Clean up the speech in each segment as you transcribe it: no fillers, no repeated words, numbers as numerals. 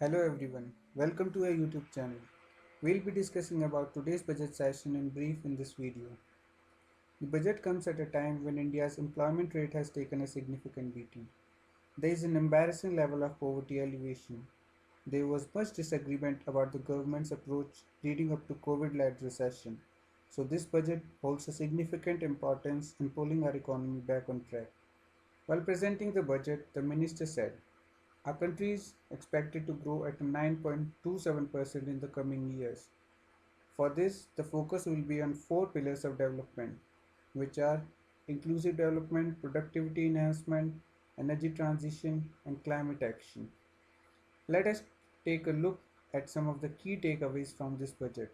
Hello everyone, welcome to our YouTube channel. We'll be discussing about today's budget session in brief in this video. The budget comes at a time when India's employment rate has taken a significant beating. There is an embarrassing level of poverty elevation. There was much disagreement about the government's approach leading up to COVID-led recession. So this budget holds a significant importance in pulling our economy back on track. While presenting the budget, the minister said, our country is expected to grow at 9.27% in the coming years. For this, the focus will be on four pillars of development, which are inclusive development, productivity enhancement, energy transition, and climate action. Let us take a look at some of the key takeaways from this budget.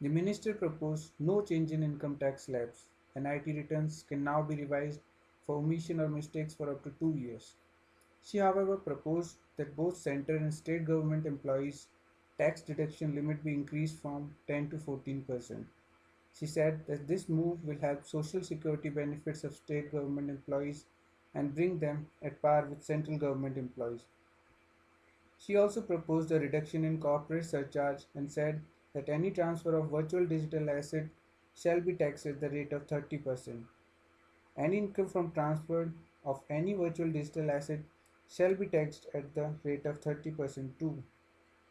The minister proposed no change in income tax slabs, and IT returns can now be revised for omission or mistakes for up to 2 years. She, however, proposed that both central and state government employees' tax deduction limit be increased from 10 to 14%. She said that this move will help social security benefits of state government employees and bring them at par with central government employees. She also proposed a reduction in corporate surcharge and said that any transfer of virtual digital asset shall be taxed at the rate of 30%. Any income from transfer of any virtual digital asset shall be taxed at the rate of 30% too.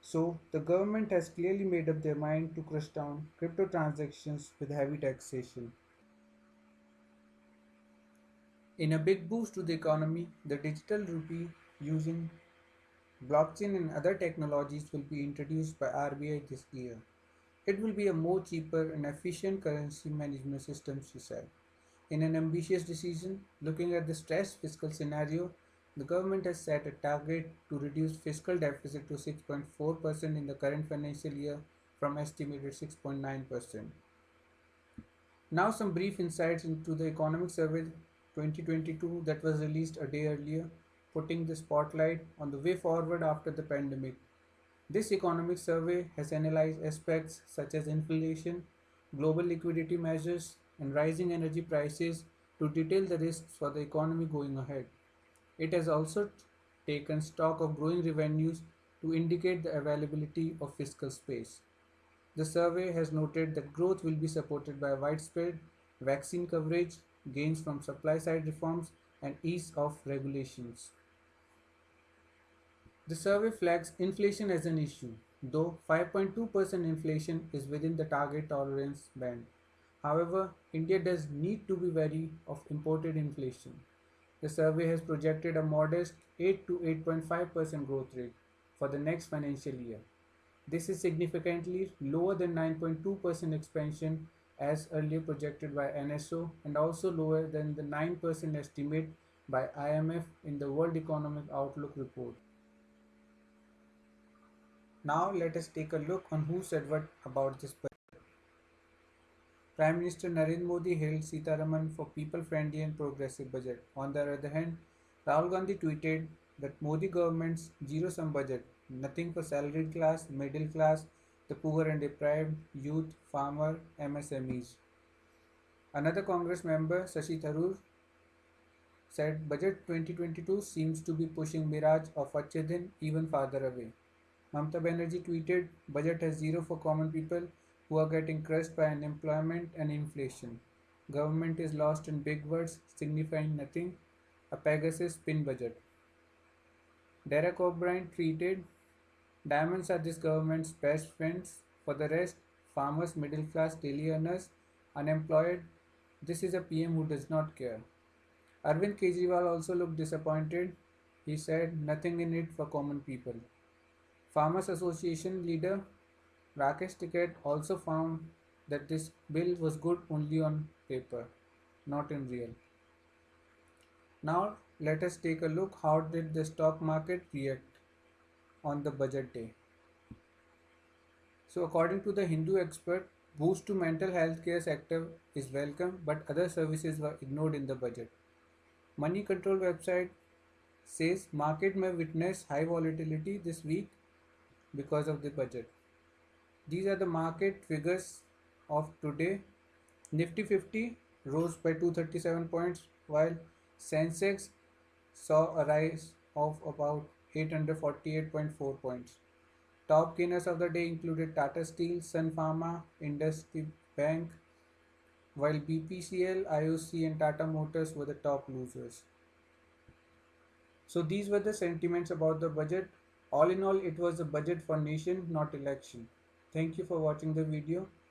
So, the government has clearly made up their mind to crush down crypto transactions with heavy taxation. In a big boost to the economy, the digital rupee using blockchain and other technologies will be introduced by RBI this year. It will be a more cheaper and efficient currency management system, she said. In an ambitious decision, looking at the stressed fiscal scenario, the government has set a target to reduce fiscal deficit to 6.4% in the current financial year from estimated 6.9%. Now some brief insights into the economic survey 2022 that was released a day earlier, putting the spotlight on the way forward after the pandemic. This economic survey has analyzed aspects such as inflation, global liquidity measures, and rising energy prices to detail the risks for the economy going ahead. It has also taken stock of growing revenues to indicate the availability of fiscal space. The survey has noted that growth will be supported by widespread vaccine coverage, gains from supply side reforms, and ease of regulations. The survey flags inflation as an issue, though 5.2% inflation is within the target tolerance band. However, India does need to be wary of imported inflation. The survey has projected a modest 8 to 8.5% growth rate for the next financial year. This is significantly lower than 9.2% expansion as earlier projected by NSO and also lower than the 9% estimate by IMF in the World Economic Outlook report. Now let us take a look on who said what about this budget. Prime Minister Narendra Modi hailed Sitharaman for people-friendly and progressive budget. On the other hand, Rahul Gandhi tweeted that Modi government's zero-sum budget, nothing for salaried class, middle class, the poor and deprived, youth, farmer, MSMEs. Another Congress member, Shashi Tharoor, said Budget 2022 seems to be pushing mirage of Achhe Din even farther away. Mamata Banerjee tweeted, Budget has zero for common people who are getting crushed by unemployment and inflation. Government is lost in big words signifying nothing. A Pegasus spin budget. Derek O'Brien tweeted, Diamonds are this government's best friends. For the rest, farmers, middle class, daily earners, unemployed, this is a PM who does not care. Arvind Kejriwal also looked disappointed. He said, nothing in it for common people. Farmers Association leader Rakesh Tiket also found that this bill was good only on paper, not in real. Now let us take a look how did the stock market react on the budget day. So according to the Hindu expert, boost to mental health care sector is welcome but other services were ignored in the budget. Money control website says market may witness high volatility this week because of the budget. These are the market figures of today. Nifty 50 rose by 237 points while Sensex saw a rise of about 848.4 points. Top gainers of the day included Tata Steel, Sun Pharma, Indus Bank, while BPCL, IOC, and Tata Motors were the top losers. So these were the sentiments about the budget. All in all, it was a budget for nation, not election. Thank you for watching the video.